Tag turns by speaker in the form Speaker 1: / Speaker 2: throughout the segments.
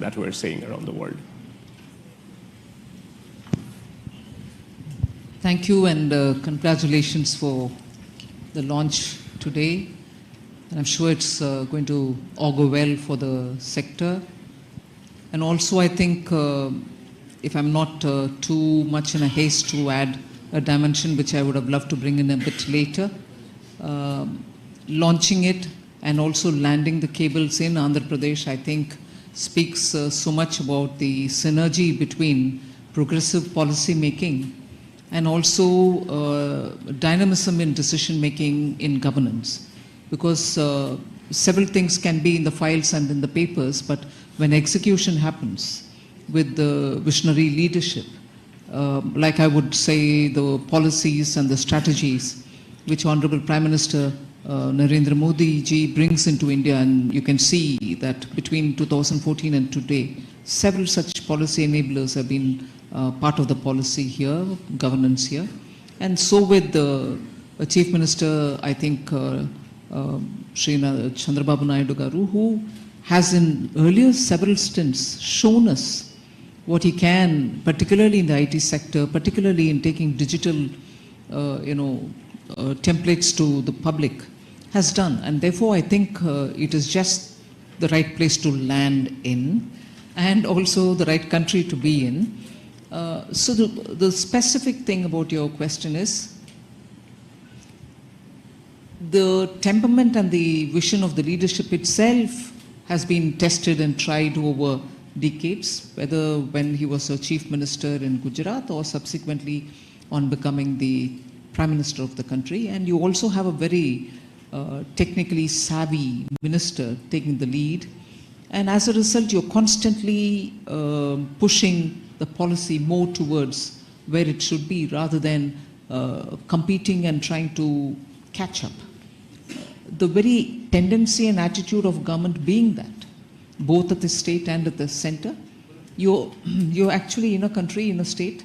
Speaker 1: that we're seeing around the world.
Speaker 2: Thank you, and congratulations for the launch today. And I'm sure it's going to augur well for the sector. And also, I think, if I'm not too much in a haste to add a dimension which I would have loved to bring in a bit later, launching it and also landing the cables in Andhra Pradesh, I think, speaks so much about the synergy between progressive policy making and also dynamism in decision making in governance. Because several things can be in the files and in the papers, but when execution happens with the visionary leadership, like I would say the policies and the strategies which Honorable Prime Minister Narendra Modi ji brings into India, and you can see that between 2014 and today, several such policy enablers have been part of the policy here, governance here. And so with the Chief Minister, I think, Shri Chandrababu Naidu Garu, who has in earlier several stints shown us what he can, particularly in the IT sector, particularly in taking digital, templates to the public, has done. And therefore, I think it is just the right place to land in, and also the right country to be in. So the specific thing about your question is, the temperament and the vision of the leadership itself has been tested and tried over decades, whether when he was a chief minister in Gujarat or subsequently on becoming the prime minister of the country. And you also have a very technically savvy minister taking the lead. And as a result, you're constantly pushing the policy more towards where it should be, rather than competing and trying to catch up. The very tendency and attitude of government being that, both at the state and at the center, you're actually in a country, in a state,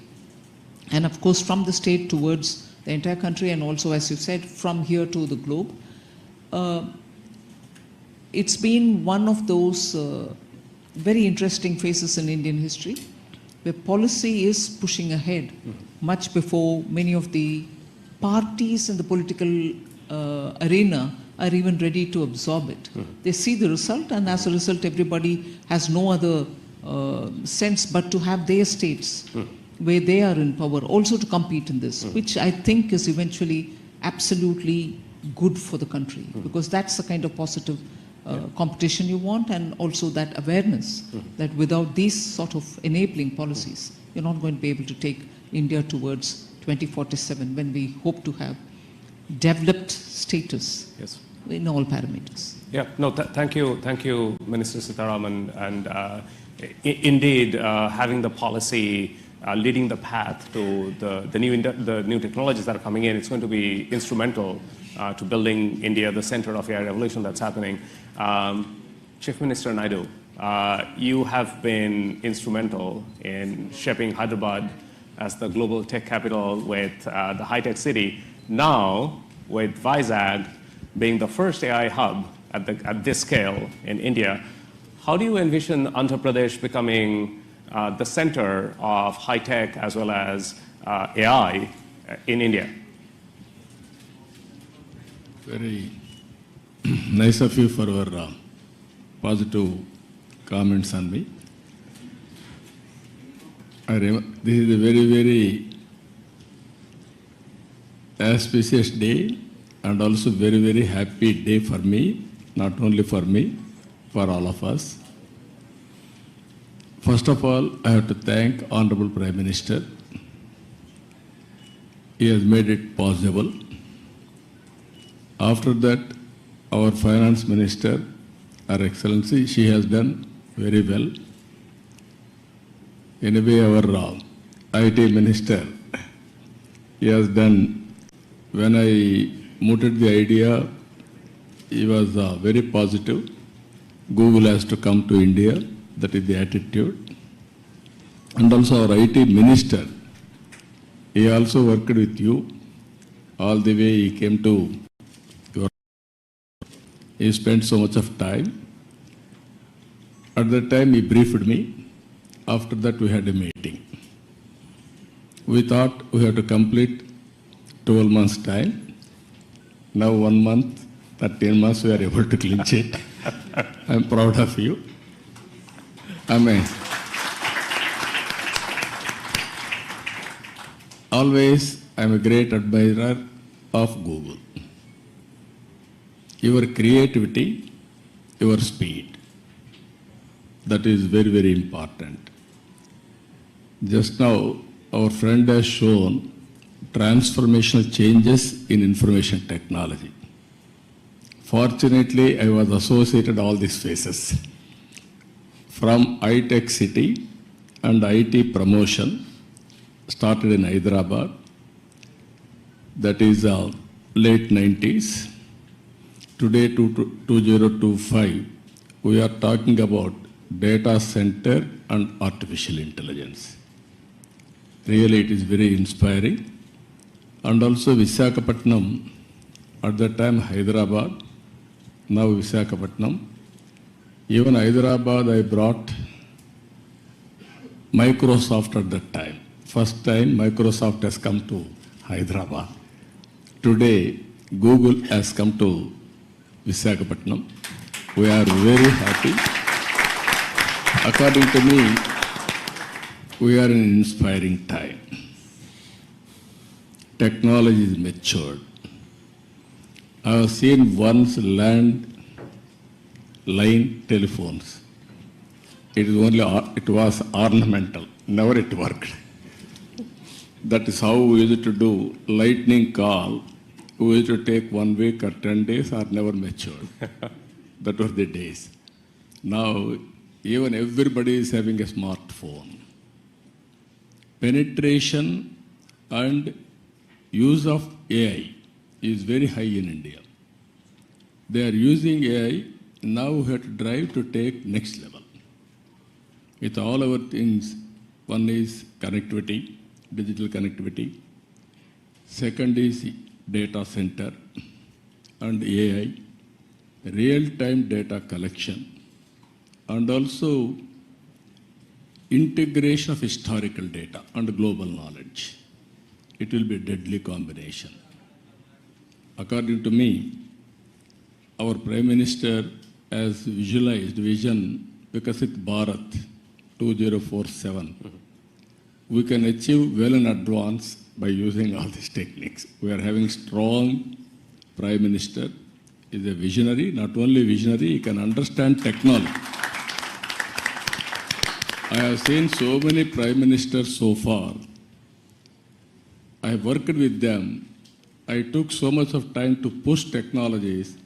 Speaker 2: and of course from the state towards the entire country, and also, as you said, from here to the globe. It's been one of those very interesting phases in Indian history, where policy is pushing ahead much before many of the parties in the political arena are even ready to absorb it. They see the result, and as a result, everybody has no other sense but to have their states where they are in power also to compete in this, which I think is eventually absolutely good for the country, because that's the kind of positive competition you want, and also that awareness that without these sort of enabling policies, you're not going to be able to take India towards 2047, when we hope to have developed status in all parameters.
Speaker 1: Yeah, no, thank you, Minister Sitharaman. And indeed, having the policy leading the path to the new technologies that are coming in, it's going to be instrumental to building India, the center of AI revolution that's happening. Chief Minister Naidu, you have been instrumental in shaping Hyderabad as the global tech capital with the high-tech city. Now, with Vizag being the first AI hub at this scale in India, how do you envision Andhra Pradesh becoming the center of high-tech as well as AI in India?
Speaker 3: Very nice of you for your positive comments on me. This is a very, very auspicious day, and also very, very happy day for me, not only for me, for all of us. First of all, I have to thank Honorable Prime Minister. He has made it possible. After that, our Finance Minister, Her Excellency, she has done very well. Anyway, our IT Minister, he has done. When I mooted the idea, he was very positive. Google has to come to India. That is the attitude. And also our IT Minister, he also worked with you. All the way he came to your. He spent so much of time. At that time, he briefed me. After that, we had a meeting. We thought we have to complete 12 months' time. Now 1 month, 13 months, we are able to clinch it. I'm proud of you. Amen. Always, I'm a great admirer of Google. Your creativity, your speed. That is very, very important. Just now, our friend has shown transformational changes in information technology. Fortunately, I was associated all these phases. From iTech City and IT promotion, started in Hyderabad, that is late 90s. Today, 2025, we are talking about data center and artificial intelligence. Really, it is very inspiring. And also Visakhapatnam, at that time Hyderabad, now Visakhapatnam. Even Hyderabad, I brought Microsoft at that time. First time Microsoft has come to Hyderabad. Today, Google has come to Visakhapatnam. We are very happy. According to me, we are in an inspiring time. Technology is matured. I have seen once landline telephones. It was ornamental, never it worked. That is how we used to do lightning call. We used to take 1 week or 10 days or never matured. That were the days. Now, even everybody is having a smartphone. Penetration and use of AI is very high in India. They are using AI, now we have to drive to take next level. With all our things, one is connectivity, digital connectivity. Second is data center and AI, real-time data collection, and also integration of historical data and global knowledge. It will be a deadly combination. According to me, our Prime Minister has visualized vision Viksit Bharat 2047. We can achieve well in advance by using all these techniques. We are having strong Prime Minister. He is a visionary, not only visionary, he can understand technology. I have seen so many Prime Ministers so far. I have worked with them. I took so much of time to push technologies,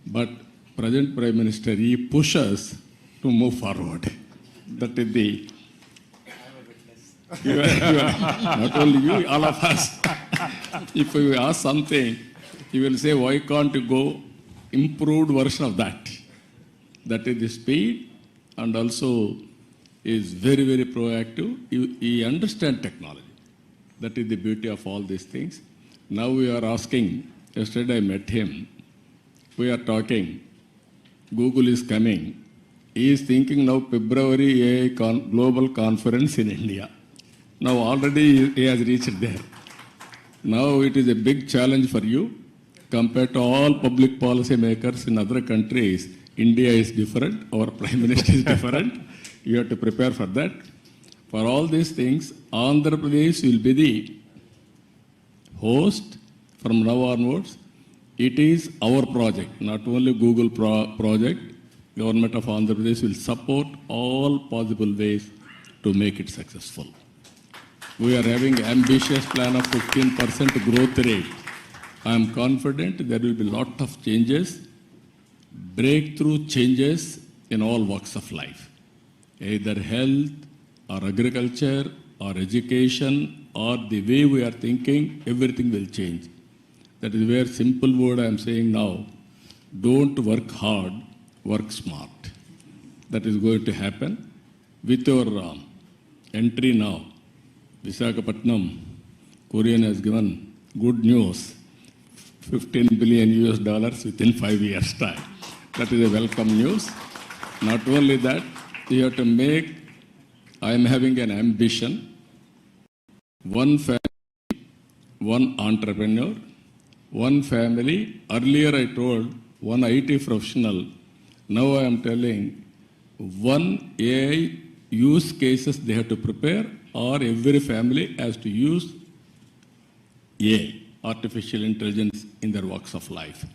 Speaker 3: but present Prime Minister, he pushes to move forward. That is the... not only you, all of us. If you ask something, he will say, why can't you go improved version of that? That is the speed, and also is very, very proactive. He understands technology. That is the beauty of all these things. Now we are asking, yesterday I met him, we are talking, Google is coming. He is thinking now February AI global conference in India. Now already he has reached there. Now it is a big challenge for you. Compared to all public policy makers in other countries, India is different, our Prime Minister is different. You have to prepare for that. For all these things, Andhra Pradesh will be the host from now onwards. It is our project, not only Google project. Government of Andhra Pradesh will support all possible ways to make it successful. We are having ambitious plan of 15% growth rate. I am confident there will be a lot of changes, breakthrough changes in all walks of life. Either health or agriculture or education or the way we are thinking, everything will change. That is where simple word I am saying now, don't work hard, work smart. That is going to happen. With your entry now, Visakhapatnam, Korean has given good news, $15 billion within 5 years' time. That is a welcome news. Not only that, you have to make, I am having an ambition, one family, one entrepreneur, one family. Earlier I told one IT professional. Now I am telling one AI use cases they have to prepare, or every family has to use AI, artificial intelligence, in their walks of life,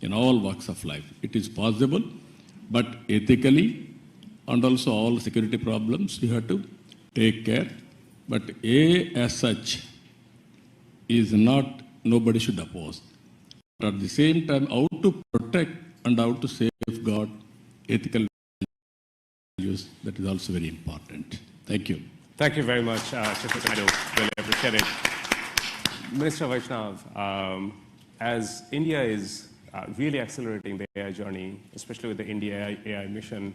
Speaker 3: in all walks of life. It is possible, but ethically and also all security problems you have to take care. But AI as such is not, nobody should oppose. But at the same time, how to protect and how to safeguard ethical values, that is also very important. Thank you.
Speaker 1: Thank you very much, Chief Naidu. Really appreciate it. Minister Vaishnav, as India is really accelerating the AI journey, especially with the India AI mission,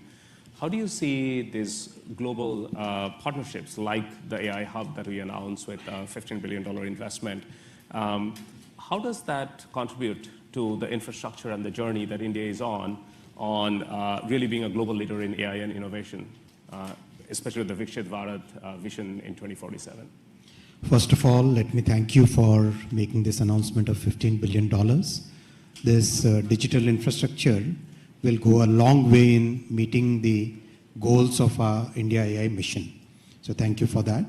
Speaker 1: how do you see these global partnerships like the AI hub that we announced with a $15 billion investment? How does that contribute to the infrastructure and the journey that India is on really being a global leader in AI and innovation, especially with the Viksit Bharat vision in 2047?
Speaker 4: First of all, let me thank you for making this announcement of $15 billion. This digital infrastructure will go a long way in meeting the goals of our India AI mission. So thank you for that.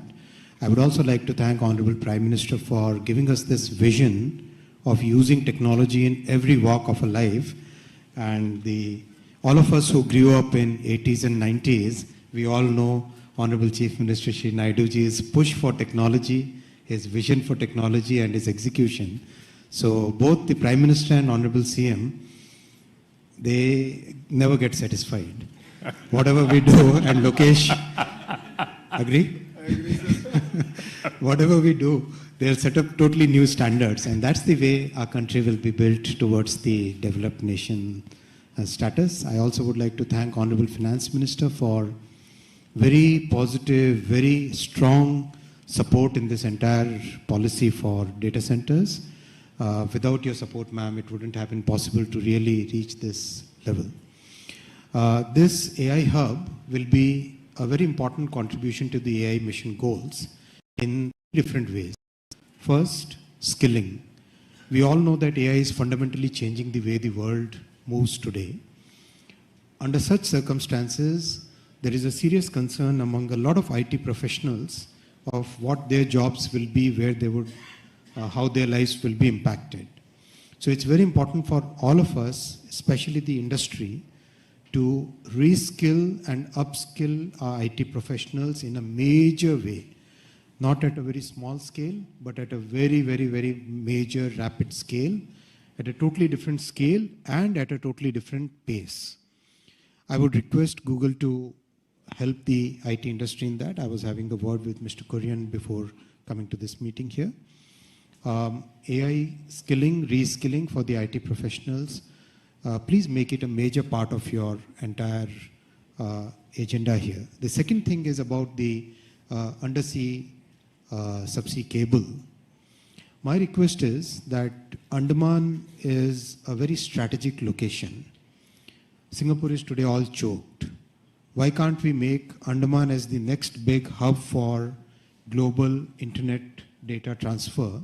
Speaker 4: I would also like to thank Honorable Prime Minister for giving us this vision of using technology in every walk of a life. And all of us who grew up in 80s and 90s, we all know Honorable Chief Minister Shri Naiduji's push for technology, his vision for technology and his execution. So both the Prime Minister and Honorable CM, they never get satisfied. Whatever we do, and Lokesh, agree?
Speaker 3: I agree, sir.
Speaker 4: Whatever we do, they'll set up totally new standards, and that's the way our country will be built towards the developed nation status. I also would like to thank Honorable Finance Minister for very positive, very strong support in this entire policy for data centers. Without your support, ma'am, it wouldn't have been possible to really reach this level. This AI hub will be a very important contribution to the AI mission goals in different ways. First, skilling. We all know that AI is fundamentally changing the way the world moves today. Under such circumstances, there is a serious concern among a lot of IT professionals of what their jobs will be, where they would, how their lives will be impacted. So it's very important for all of us, especially the industry, to reskill and upskill our IT professionals in a major way. Not at a very small scale, but at a very, very, very major, rapid scale, at a totally different scale and at a totally different pace. I would request Google to help the IT industry in that. I was having a word with Mr. Kurian before coming to this meeting here. AI skilling, reskilling for the IT professionals, please make it a major part of your entire agenda here. The second thing is about the undersea subsea cable. My request is that Andaman is a very strategic location. Singapore is today all choked. Why can't we make Andaman as the next big hub for global internet data transfer?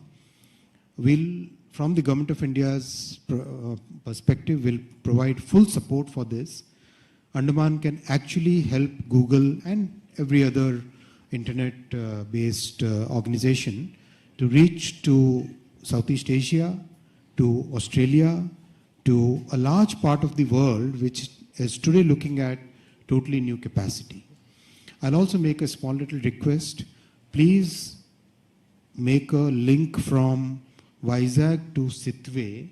Speaker 4: We'll, from the Government of India's perspective, will provide full support for this. Andaman can actually help Google and every other internet-based organization to reach to Southeast Asia, to Australia, to a large part of the world which is today looking at totally new capacity. I'll also make a small little request. Please make a link from Vizag to Sitwe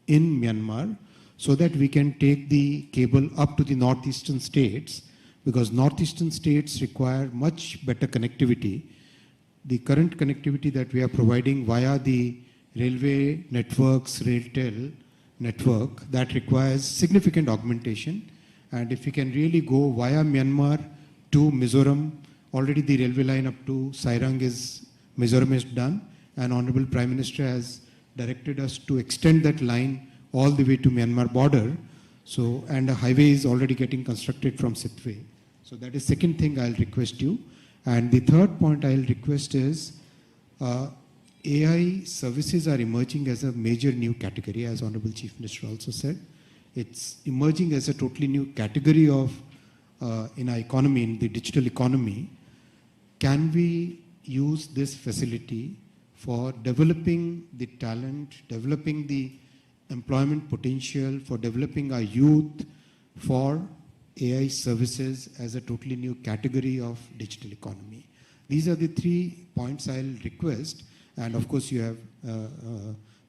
Speaker 4: in Myanmar so that we can take the cable up to the northeastern states, because northeastern states require much better connectivity. The current connectivity that we are providing via the railway networks, RailTel network, that requires significant augmentation. And if we can really go via Myanmar to Mizoram, already the railway line up to Sairang is, Mizoram is done, and Honorable Prime Minister has directed us to extend that line all the way to Myanmar border. So, and a highway is already getting constructed from Sitwe. So So that is second thing I'll request you. And the third point I'll request is AI services are emerging as a major new category, as Honorable Chief Minister also said. It's emerging as a totally new category of in our economy, in the digital economy. Can we use this facility for developing the talent, developing the employment potential, for developing our youth, for AI services as a totally new category of digital economy? These are the 3 points I'll request. And of course, you have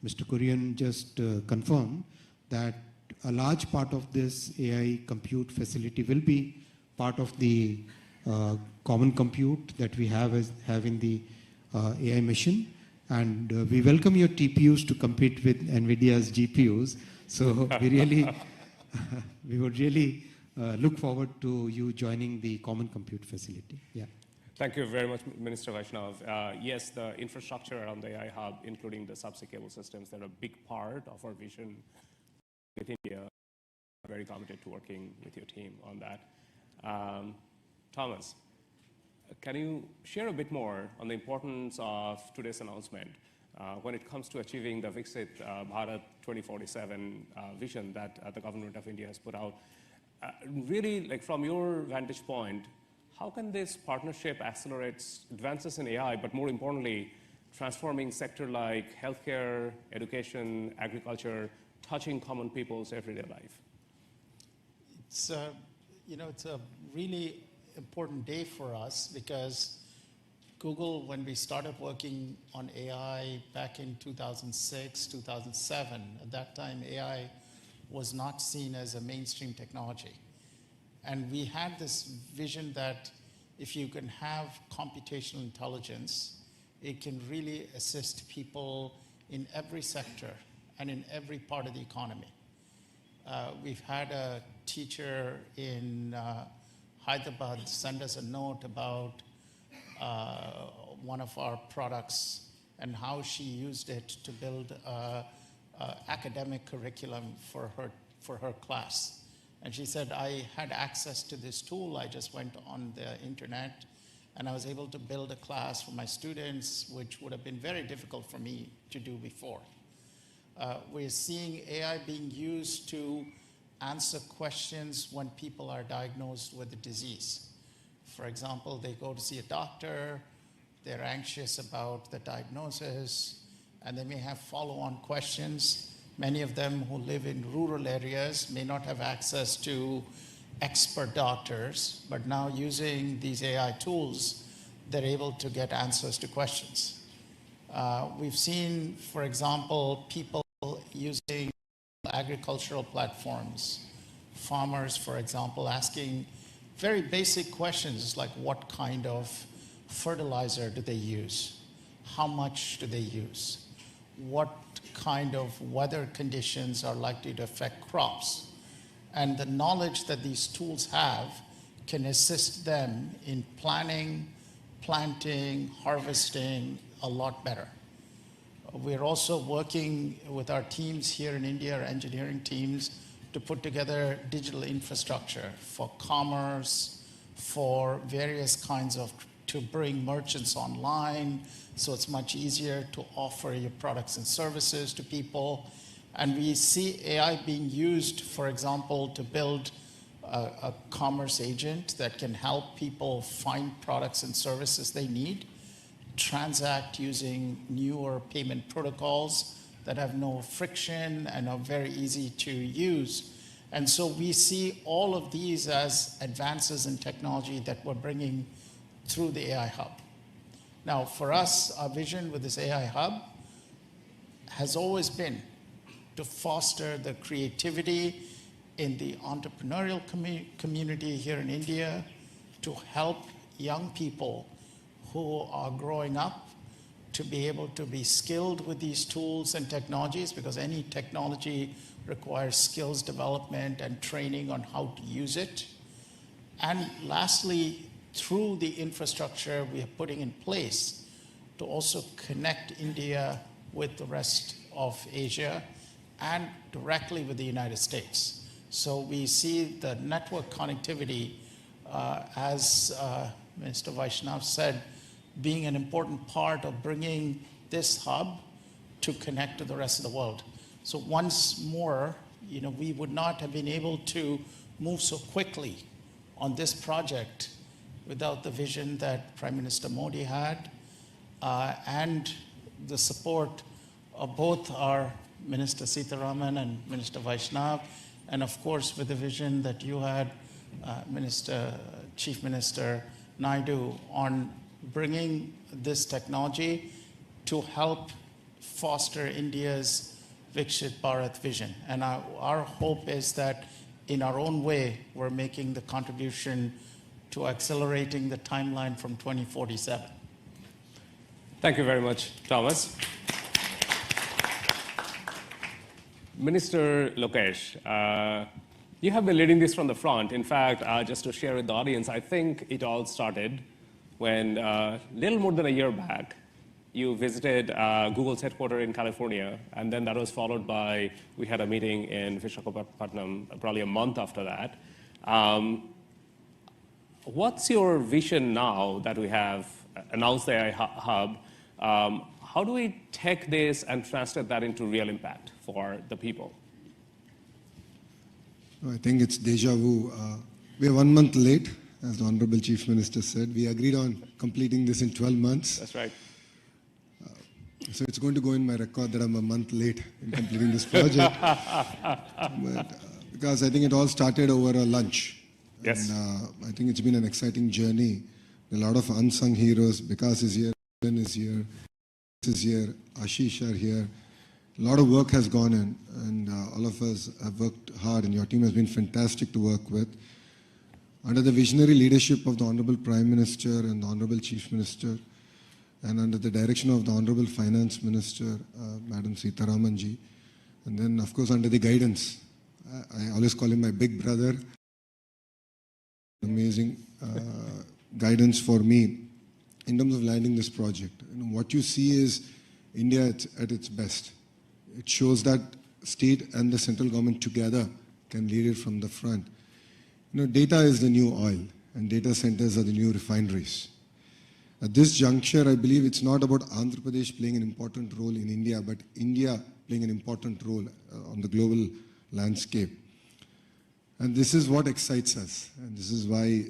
Speaker 4: Mr. Kurian just confirmed that a large part of this AI compute facility will be part of the common compute that we have in the AI mission. And we welcome your TPUs to compete with NVIDIA's GPUs. So we would really look forward to you joining the common compute facility. Yeah.
Speaker 1: Thank you very much, Minister Vaishnav. Yes, the infrastructure around the AI hub, including the subsea cable systems, they're a big part of our vision with India. I'm very committed to working with your team on that. Thomas, can you share a bit more on the importance of today's announcement when it comes to achieving the Viksit Bharat 2047 vision that the government of India has put out? Really, like from your vantage point, how can this partnership accelerate advances in AI, but more importantly, transforming sector like healthcare, education, agriculture, touching common people's everyday life?
Speaker 5: It's it's a really important day for us because Google, when we started working on AI back in 2006, 2007, at that time AI was not seen as a mainstream technology. And we had this vision that if you can have computational intelligence, it can really assist people in every sector and in every part of the economy. We've had a teacher in Hyderabad send us a note about one of our products and how she used it to build academic curriculum for her class. And she said, I had access to this tool. I just went on the internet and I was able to build a class for my students, which would have been very difficult for me to do before. We're seeing AI being used to answer questions when people are diagnosed with a disease. For example, they go to see a doctor, they're anxious about the diagnosis, and they may have follow-on questions. Many of them who live in rural areas may not have access to expert doctors, but now using these AI tools, they're able to get answers to questions. We've seen, for example, people using agricultural platforms, farmers, for example, asking very basic questions like what kind of fertilizer do they use? How much do they use? What kind of weather conditions are likely to affect crops? And the knowledge that these tools have can assist them in planning, planting, harvesting a lot better. We're also working with our teams here in India, our engineering teams, to put together digital infrastructure for commerce, for various kinds of, to bring merchants online, so it's much easier to offer your products and services to people. And we see AI being used, for example, to build a commerce agent that can help people find products and services they need, transact using newer payment protocols that have no friction and are very easy to use. And so we see all of these as advances in technology that we're bringing through the AI Hub. Now, for us, our vision with this AI Hub has always been to foster the creativity in the entrepreneurial community here in India, to help young people who are growing up to be able to be skilled with these tools and technologies, because any technology requires skills development and training on how to use it. And lastly, through the infrastructure we are putting in place to also connect India with the rest of Asia and directly with the United States. So we see the network connectivity as Minister Vaishnav said, being an important part of bringing this hub to connect to the rest of the world. So once more, we would not have been able to move so quickly on this project without the vision that Prime Minister Modi had and the support of both our Minister Sitaraman and Minister Vaishnav, and of course with the vision that you had, Chief Minister Naidu, on bringing this technology to help foster India's Viksit Bharat vision. And our hope is that in our own way, we're making the contribution to accelerating the timeline from 2047.
Speaker 1: Thank you very much, Thomas. Minister Lokesh, you have been leading this from the front. In fact, just to share with the audience, I think it all started when little more than a year back, you visited Google's headquarters in California, and then that was followed by, we had a meeting in Visakhapatnam probably a month after that. What's your vision now that we have announced the AI hub? How do we take this and translate that into real impact for the people?
Speaker 6: I think it's deja vu. We are 1 month late, as the Honorable Chief Minister said. We agreed on completing this in 12 months.
Speaker 1: That's right.
Speaker 6: So it's going to go in my record that I'm a month late in completing this project. Because I think it all started over a lunch.
Speaker 1: Yes.
Speaker 6: And I think it's been an exciting journey. A lot of unsung heroes. Vikas is here, is here, is here, Ashish are here. A lot of work has gone in, and all of us have worked hard, and your team has been fantastic to work with. Under the visionary leadership of the Honorable Prime Minister and the Honorable Chief Minister, and under the direction of the Honorable Finance Minister, Madam Sitaraman ji, and then of course under the guidance, I always call him my big brother, amazing guidance for me in terms of landing this project. What you see is India at its best. It shows that state and the central government together can lead it from the front. Data is the new oil, and data centers are the new refineries. At this juncture, I believe it's not about Andhra Pradesh playing an important role in India, but India playing an important role on the global landscape. And this is what excites us, and this is why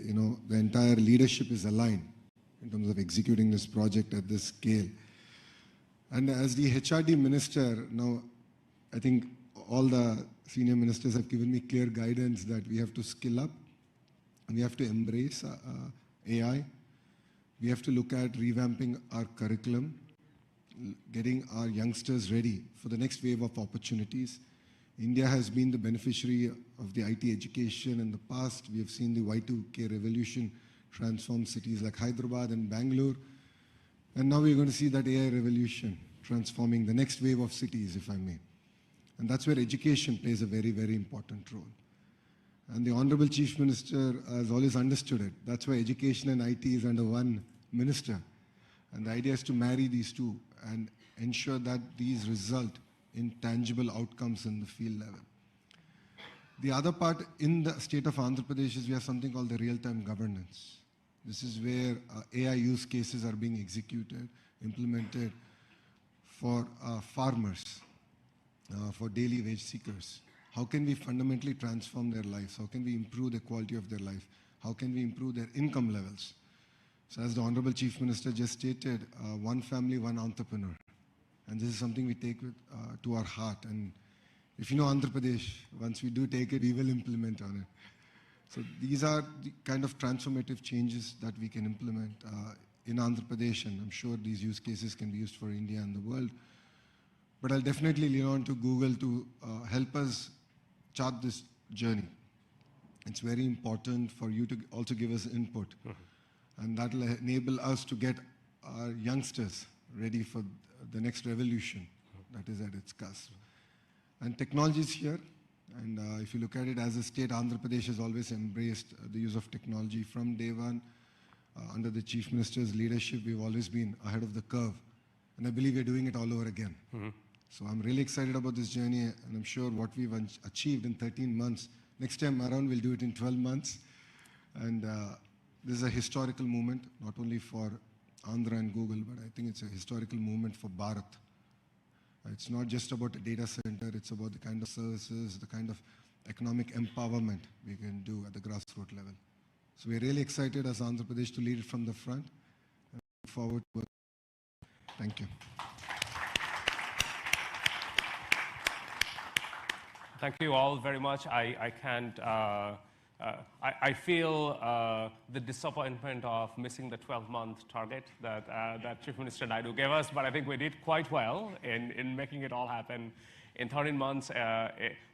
Speaker 6: the entire leadership is aligned in terms of executing this project at this scale. And as the HRD minister, now I think all the senior ministers have given me clear guidance that we have to skill up, and we have to embrace AI. We have to look at revamping our curriculum, getting our youngsters ready for the next wave of opportunities. India has been the beneficiary of the IT education in the past. We have seen the Y2K revolution transform cities like Hyderabad and Bangalore. And now we're going to see that AI revolution transforming the next wave of cities, if I may. And that's where education plays a very, very important role. And the Honorable Chief Minister has always understood it. That's why education and IT is under one minister. And the idea is to marry these two and ensure that these result in tangible outcomes in the field level. The other part in the state of Andhra Pradesh is we have something called the real-time governance. This is where AI use cases are being executed, implemented for farmers, for daily wage seekers. How can we fundamentally transform their lives? How can we improve the quality of their life? How can we improve their income levels? So as the Honorable Chief Minister just stated, one family, one entrepreneur. And this is something we take to our heart. And if you know Andhra Pradesh, once we do take it, we will implement on it. So these are the kind of transformative changes that we can implement in Andhra Pradesh, and I'm sure these use cases can be used for India and the world. But I'll definitely lean on to Google to help us chart this journey. It's very important for you to also give us input. And that will enable us to get our youngsters ready for the next revolution that is at its cusp. And technology is here. And if you look at it as a state, Andhra Pradesh has always embraced the use of technology from day one. Under the Chief Minister's leadership, we've always been ahead of the curve. And I believe we're doing it all over again. So I'm really excited about this journey, and I'm sure what we've achieved in 13 months, next time around we'll do it in 12 months. And this is a historical moment, not only for Andhra and Google, but I think it's a historical moment for Bharat. It's not just about a data center, it's about the kind of services, the kind of economic empowerment we can do at the grassroots level. So we're really excited as Andhra Pradesh to lead it from the front. And look forward to it. Thank you.
Speaker 1: Thank you all very much. I can't, I feel the disappointment of missing the 12-month target that Chief Minister Naidu gave us, but I think we did quite well in making it all happen. In 13 months,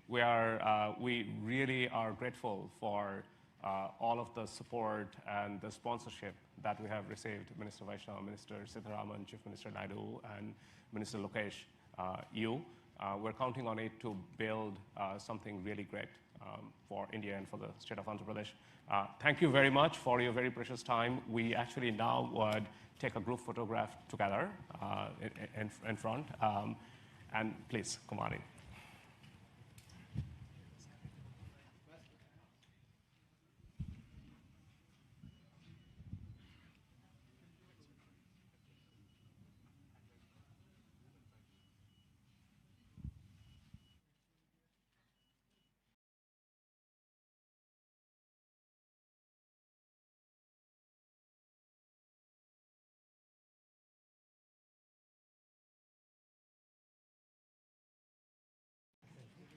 Speaker 1: we really are grateful for all of the support and the sponsorship that we have received. Minister Vaishnav, Minister Sitharaman, Chief Minister Naidu, and Minister Lokesh, we're counting on it to build something really great for India and for the state of Andhra Pradesh. Thank you very much for your very precious time. We actually now would take a group photograph together in front. And please, come on in.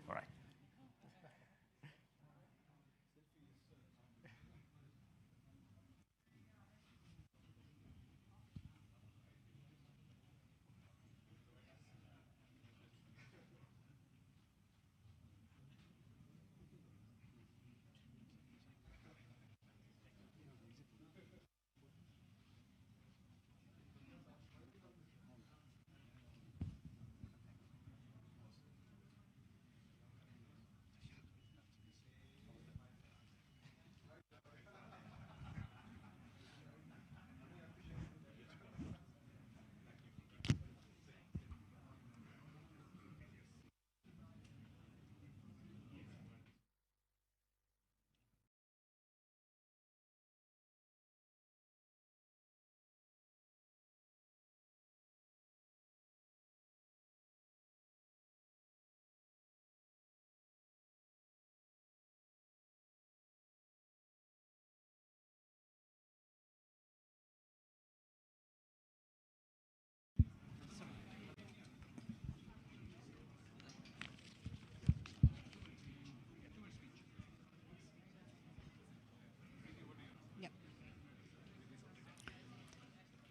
Speaker 1: All right.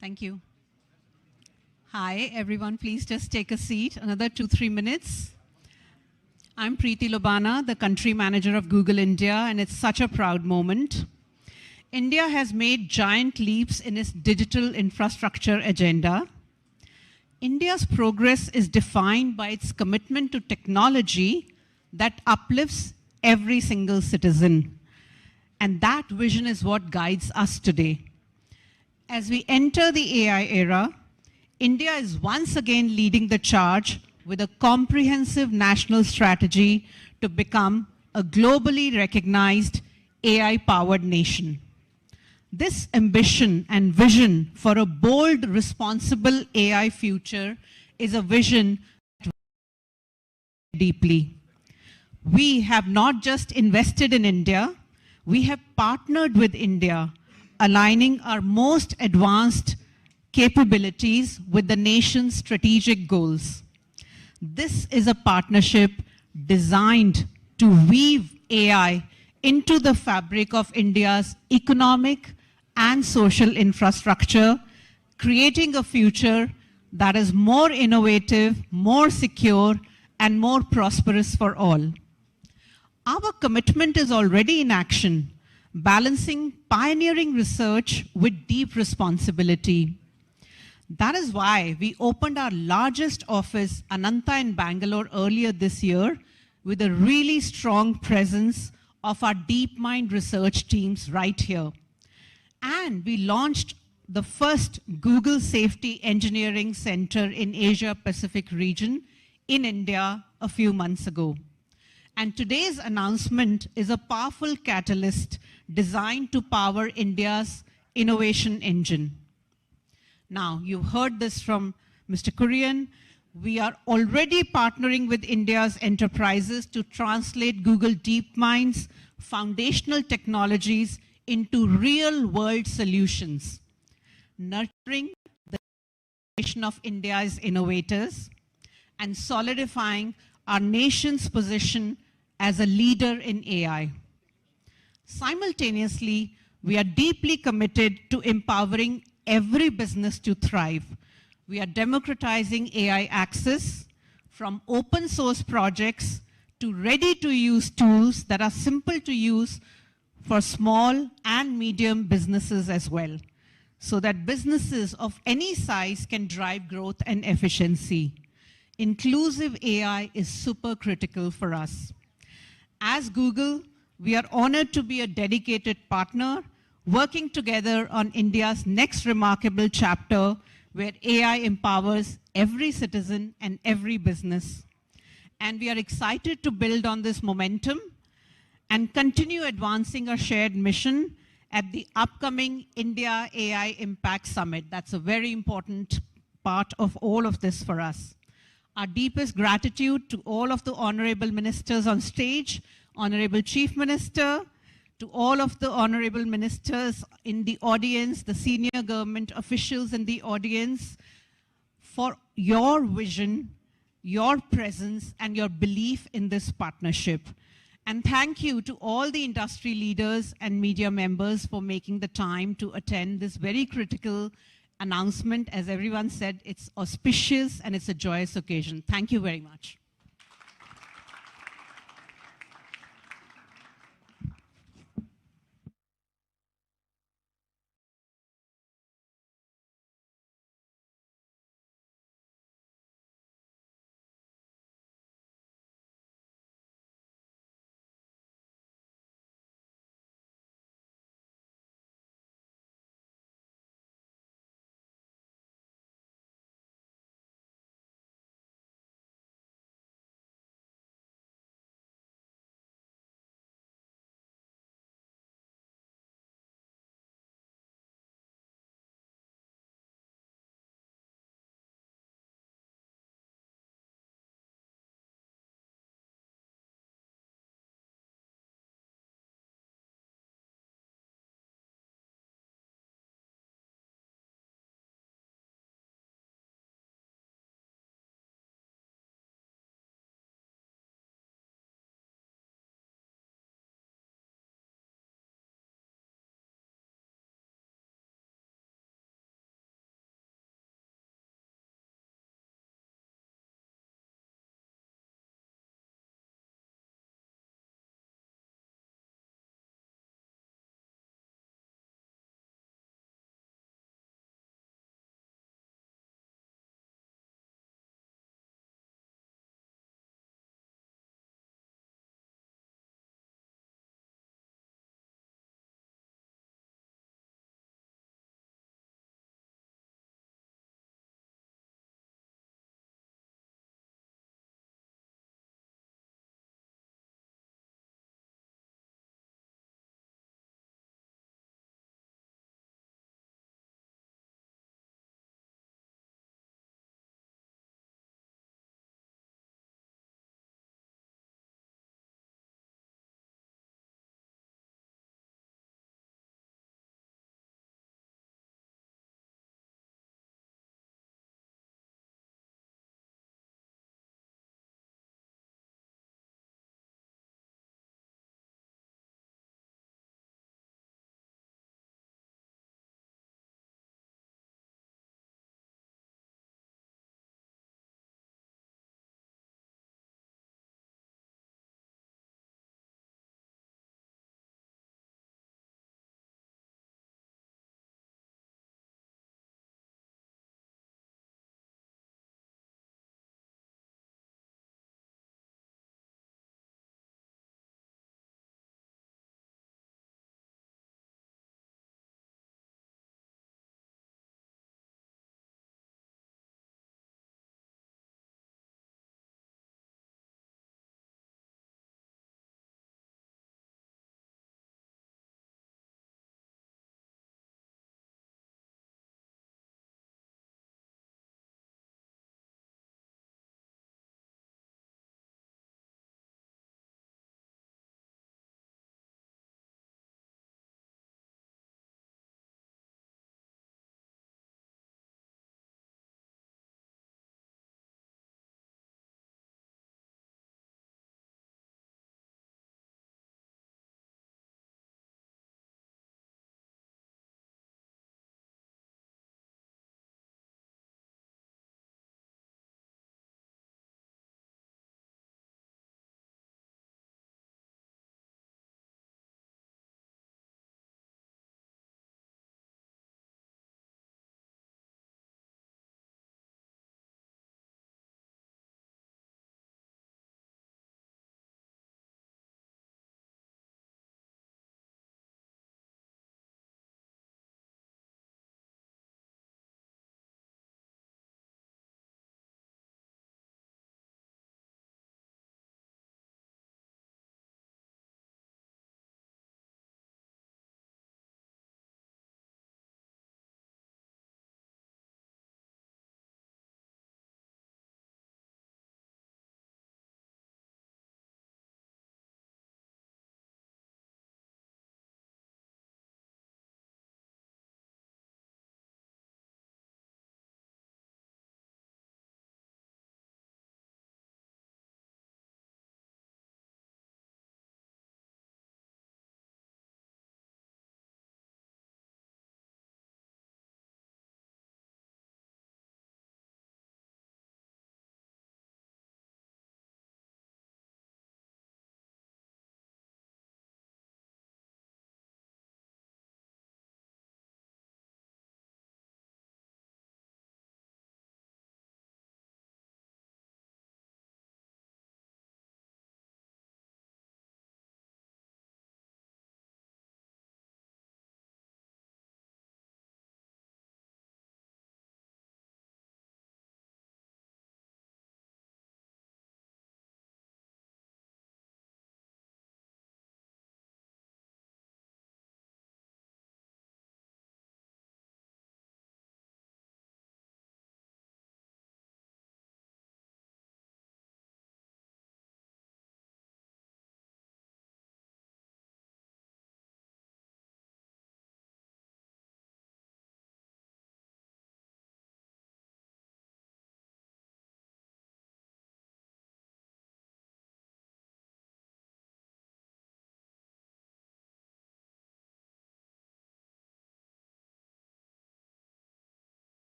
Speaker 7: Thank you. Hi, everyone. Please just take a seat. Another 2-3 minutes. I'm Preeti Lobana, the country manager of Google India, and it's such a proud moment. India has made giant leaps in its digital infrastructure agenda. India's progress is defined by its commitment to technology that uplifts every single citizen. And that vision is what guides us today. As we enter the AI era, India is once again leading the charge with a comprehensive national strategy to become a globally recognized AI-powered nation. This ambition and vision for a bold, responsible AI future is a vision that we deeply. We have not just invested in India, we have partnered with India, aligning our most advanced capabilities with the nation's strategic goals. This is a partnership designed to weave AI into the fabric of India's economic and social infrastructure, creating a future that is more innovative, more secure, and more prosperous for all. Our commitment is already in action, balancing pioneering research with deep responsibility. That is why we opened our largest office, Ananta in Bangalore, earlier this year, with a really strong presence of our DeepMind research teams right here. And we launched the first Google Safety Engineering Center in Asia Pacific region in India a few months ago. And today's announcement is a powerful catalyst designed to power India's innovation engine. Now, you've heard this from Mr. Kurian. We are already partnering with India's enterprises to translate Google DeepMind's foundational technologies into real-world solutions, nurturing the generation of India's innovators and solidifying our nation's position as a leader in AI. Simultaneously, we are deeply committed to empowering every business to thrive. We are democratizing AI access from open source projects to ready-to-use tools that are simple to use for small and medium businesses as well, so that businesses of any size can drive growth and efficiency. Inclusive AI is super critical for us. As Google, we are honored to be a dedicated partner, working together on India's next remarkable chapter where AI empowers every citizen and every business. And we are excited to build on this momentum and continue advancing our shared mission at the upcoming India AI Impact Summit. That's a very important part of all of this for us. Our deepest gratitude to all of the honorable ministers on stage, Honorable Chief Minister, to all of the honorable ministers in the audience, the senior government officials in the audience, for your vision, your presence, and your belief in this partnership. And thank you to all the industry leaders and media members for making the time to attend this very critical announcement. As everyone said, it's auspicious and it's a joyous occasion. Thank you very much.